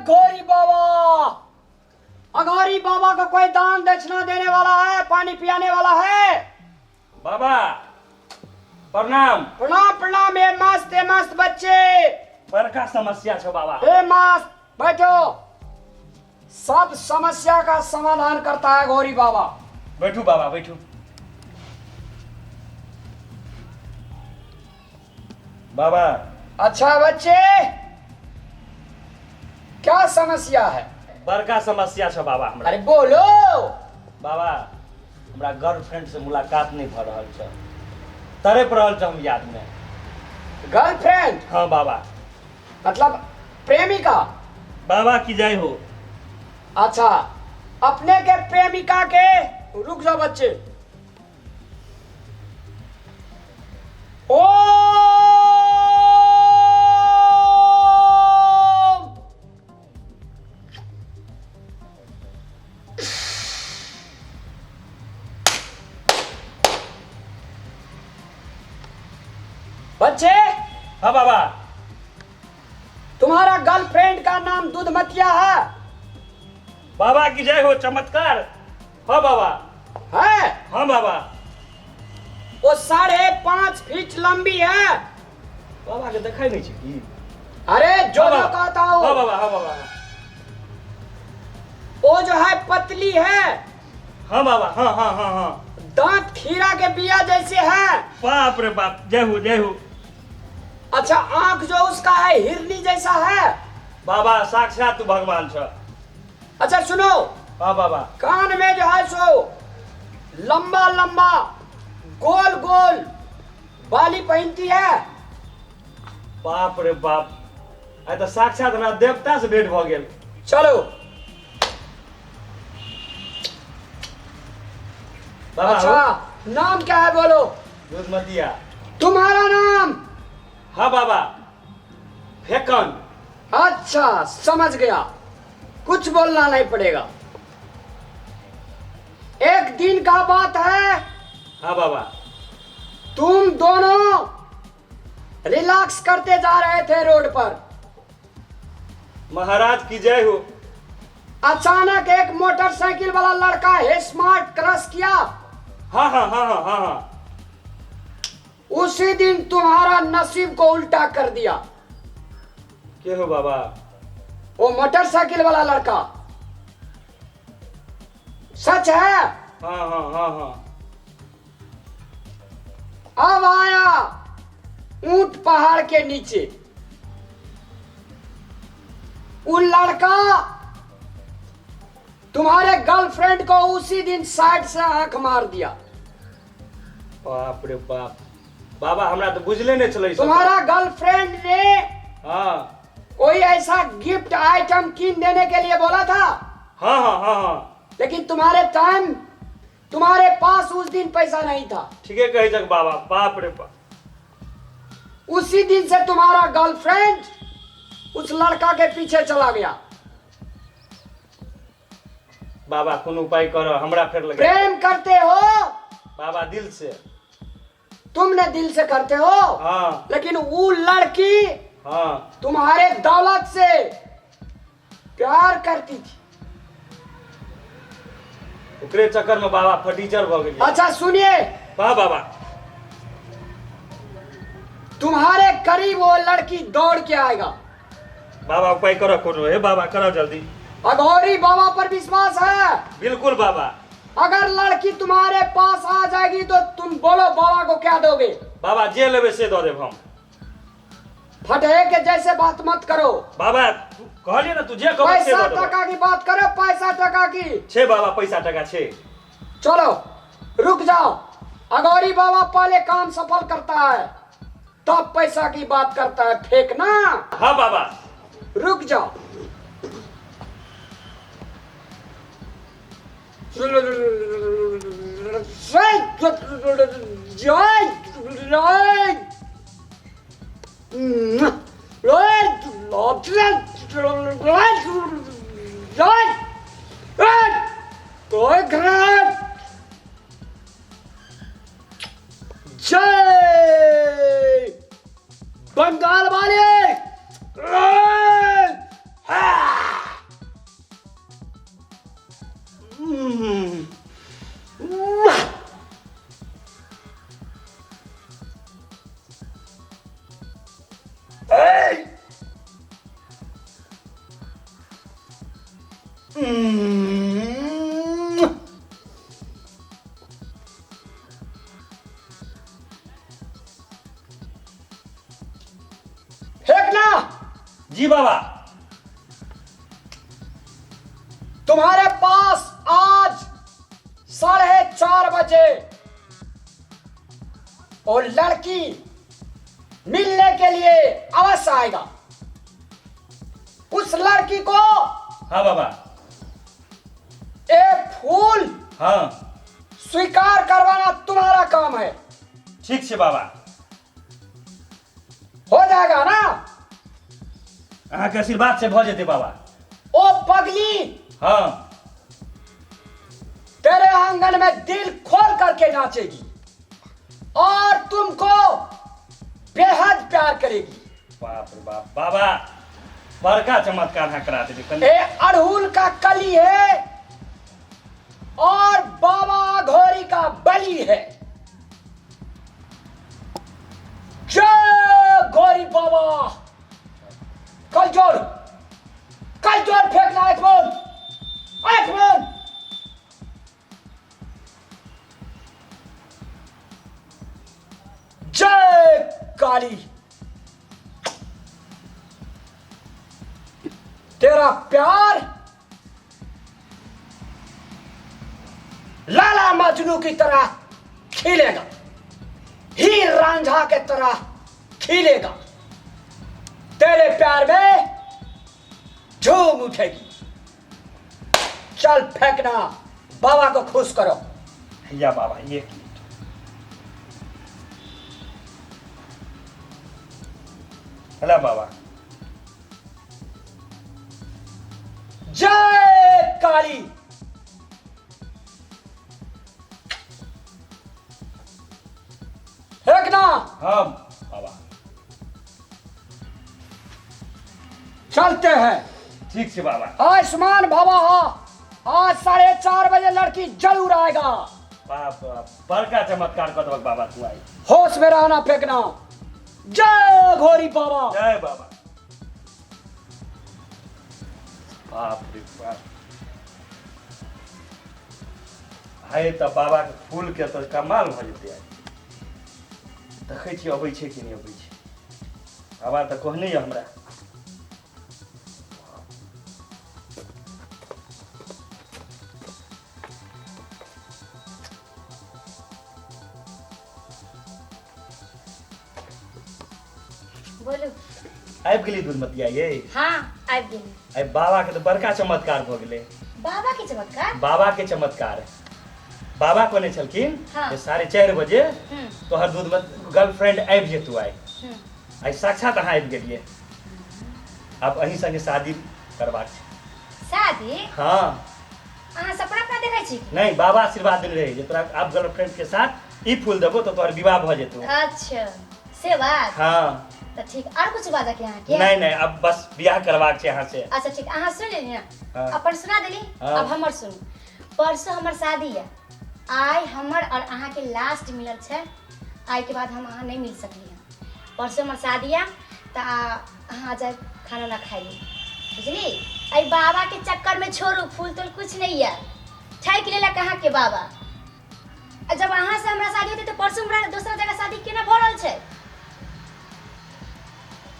घोरी बाबा, अघोरी बाबा को कोई दान दक्षिणा देने वाला है, पानी पियाने वाला है? बाबा प्रणाम। प्रणाम प्रणाम। ये मस्त बच्चे, बड़का समस्या छो बाबा। हे मस्त बैठो। सब समस्या का समाधान करता है घोरी बाबा। बैठू बाबा बैठू। बाबा अच्छा बच्चे, क्या समस्या है? बड़का समस्या छो बाबा हमरा। अरे बोलो। बाबा हमरा गर्लफ्रेंड से मुलाकात नहीं भ रहल छ, तरफ रहल छ हम याद में। गर्लफ्रेंड? हाँ बाबा। मतलब प्रेमिका? बाबा की जय हो। अच्छा, अपने के प्रेमिका के, रुक जाओ बच्चे। ओ बच्चे, हाँ बाबा। तुम्हारा गर्लफ्रेंड का नाम दूधमतिया है? बाबा की जय हो। चमत्कार। हाँ बाबा। है? हाँ बाबा। वो 5.5 फीट लंबी है। बाबा के देखा नहीं छी की? अरे जो हाँ जो बाबा। कहता हूँ। हाँ बाबा। हाँ बाबा। वो जो है पतली है। हाँ बाबा। हाँ हाँ हाँ हाँ। दांत खीरा के बिया जैसे है। बाप रे बाप, जय हो जय हो। अच्छा, आंख जो उसका है हिरनी जैसा है। बाबा साक्षात तू भगवान छ। अच्छा सुनो, हाँ बाबा। कान में जो है सो लंबा लंबा गोल गोल बाली पहनती है। बाप रे बाप, आई तो साक्षात हमरा देवता से भेंट भ गेल। चलो। बाबा अच्छा, नाम क्या है बोलो? दूधमतिया। तुम्हारा नाम? हाँ बाबा, फेकन। अच्छा समझ गया, कुछ बोलना नहीं पड़ेगा। एक दिन का बात है, हाँ बाबा। तुम दोनों रिलैक्स करते जा रहे थे रोड पर। महाराज की जय हो। अचानक एक मोटरसाइकिल वाला लड़का है स्मार्ट क्रॉस किया। हाँ हाँ हाँ हाँ हाँ हाँ। उसी दिन तुम्हारा नसीब को उल्टा कर दिया। के हो बाबा? वो मोटरसाइकिल वाला लड़का। सच है? हाँ हाँ हाँ हाँ। अब आया ऊंट पहाड़ के नीचे। वो लड़का तुम्हारे गर्लफ्रेंड को उसी दिन साइड से आंख मार दिया। बाप रे बाप, बाबा हमरा तो बुझले नहीं चले। तुम्हारा गर्लफ्रेंड ने हाँ कोई ऐसा गिफ्ट आइटम कीन देने के लिए बोला था। हाँ हाँ हाँ हाँ। लेकिन तुम्हारे पास उस दिन पैसा नहीं था। ठीक है कही जग बाबा। बाप रे बाप। उसी दिन से तुम्हारा गर्लफ्रेंड उस लड़का के पीछे चला गया। बाबा कौन उपाय करो, हमरा फिर लगे। प्रेम करते हो बाबा दिल से। तुमने दिल से करते हो। हाँ लेकिन वो लड़की हाँ। तुम्हारे दौलत से प्यार करती थी। ओकरे चक्कर में बाबा फटीचर भ गेल। अच्छा सुनिए, वाह बाबा। तुम्हारे करीब वो लड़की दौड़ के आएगा। बाबा उपाय करो कोनो। हे बाबा करो जल्दी। अघोरी बाबा पर विश्वास है? बिल्कुल बाबा। अगर लड़की तुम्हारे पास आ जाएगी तो तुम बोलो बाबा को क्या दोगे? बाबा जे लेबे से दो देब हम। फटे के जैसे बात मत करो। बाबा कहलिए ना, तू जे कहबे से पैसा दो देब। टका की बात करो, पैसा टका की। छे बाबा, पैसा टका छे। चलो रुक जाओ, अघोरी बाबा पहले काम सफल करता है तब पैसा की बात करता है। फेंकना। हाँ बाबा। रुक जाओ। जय बंगाल वाले। फेंकना। जी बाबा। तुम्हारे पास आज 4:30 बजे और लड़की मिलने के लिए अवश्य आएगा। उस लड़की को हाँ बाबा। एक फूल हाँ स्वीकार करवाना तुम्हारा काम है। ठीक से बाबा। हो जाएगा ना? अहाँ के आशीर्वाद से भ जेते बाबा। ओ पगली, हाँ तेरे आंगन में दिल खोल करके नाचेगी और तुमको बेहद प्यार करेगी। बाप रे बाप बाबा, बड़का चमत्कार हाँ करा देते। ये अड़हुल का कली है और बाबा घोरी का बलि है। जय घोरी बाबा। कल जोड़ फेंकना। एक मन। जय काली। तेरा प्यार लाला मजनू की तरह खिलेगा, हीर रांझा के तरह खिलेगा। तेरे प्यार में झूम उठेगी। चल फेंकना, बाबा को खुश करो। या बाबा एक मिनट। हेला बाबा। जय काली। फेंकना। हाँ बाबा। चलते हैं। ठीक से बाबा। आयुष्मान बाबा, आज 4:30 बजे लड़की जरूर आएगा। बाप बड़का चमत्कार कर बाबा तू आई। होश में रहना। फेंकना। जय घोरी बाबा। जय बाबा। बाप रे बाप। है तो बाबा के फूल के तो कमाल भ जेते। देखे छी अबै छै कि नहीं अबै छै। बाबा तो कहने हमरा। बोलू। आबि गेली दूधमतिया ये। हाँ आबि गेली। आई बाबा के तो बड़का चमत्कार भ गेलै। बाबा के चमत्कार। बाबा के चमत्कार। बाबा कहने छलखिन हाँ। जे 4:30 बजे हम्म, तोहर दूध में गर्लफ्रेंड आबि जेतू आई। हम्म। आई साक्षात अहाँ आबि गेलिए। अब अहीं संगे शादी करबाक छै। शादी। हाँ अहाँ सपना अपना देखै छी। नहीं, बाबा आशीर्वाद देने रहे जे तोरा अब गर्लफ्रेंड के साथ ई फूल देबो तो तोहर विवाह भ जेतू। अच्छा से बात। हाँ तो ठीक। और कुछ बात के अहाँ के? नहीं नहीं, अब बस बियाह करबाक छै अहाँ से। अच्छा ठीक। अहाँ सुन लेली ना। हाँ। अपन सुना देली। हाँ। अब हमर सुनू। परसों हमर शादी है। आई हमर और अहाँ के लास्ट मिलल छै। आई के बाद हम अहाँ नहीं मिल सकली हैं। परसों हमर शादी है तो अहाँ जाए खाना ना खाई। बुझली? आई बाबा के चक्कर में छोड़ू, फूल तूल कुछ नहीं है। ठेक लेला कहाँ के बाबा। आ जब अहाँ से हमरा शादी होती तो परसों हमरा दूसरा जगह शादी केना भ रहल छै?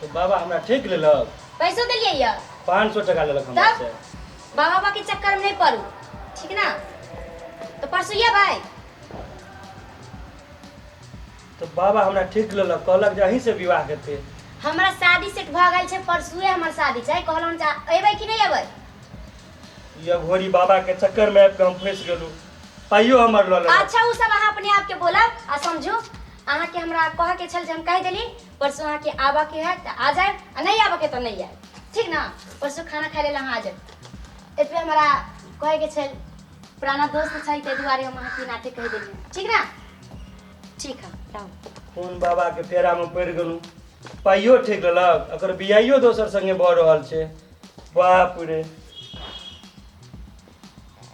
तो बाबा हमरा ठीक लेलक। पैसो देलिए या 500 टका लेलक हमरा तब से। बाबा के चक्कर में नहीं पड़ू, ठीक ना? तो परसों ये भाई। तो बाबा हमरा ठीक लेलक, कहलक जे अहीं से विवाह हेतै। हमरा शादी सेट भ गेल छै। परसुए हमर शादी छै। कहलन जा एबै कि नहीं एबै? ये घोरी बाबा के चक्कर में आबि के हम फंस गेलू। पाइयो हमर ल लेलक। अच्छा उ सब अहाँ अपने आप के बोलब आ समझू। अहाँ के हमरा कह के छल जे हम कह देली परसों अहाँ के आबा के है त आ जाए, आ नहीं आबा के तो नहीं आए, ठीक ना? परसों खाना खाए लेल अहाँ आ जाए। एतबे हमरा कहे के छल। पुराना दोस्त छै ते दुआरे हम अहाँ के नाते कह देली, ठीक ना? ठीक है राम। कोन बाबा के फेरा में पड़ गेलू। पाइयो ठीक लेलक, अकर बियाहियो दोसर संगे भ रहल छै। बाप रे।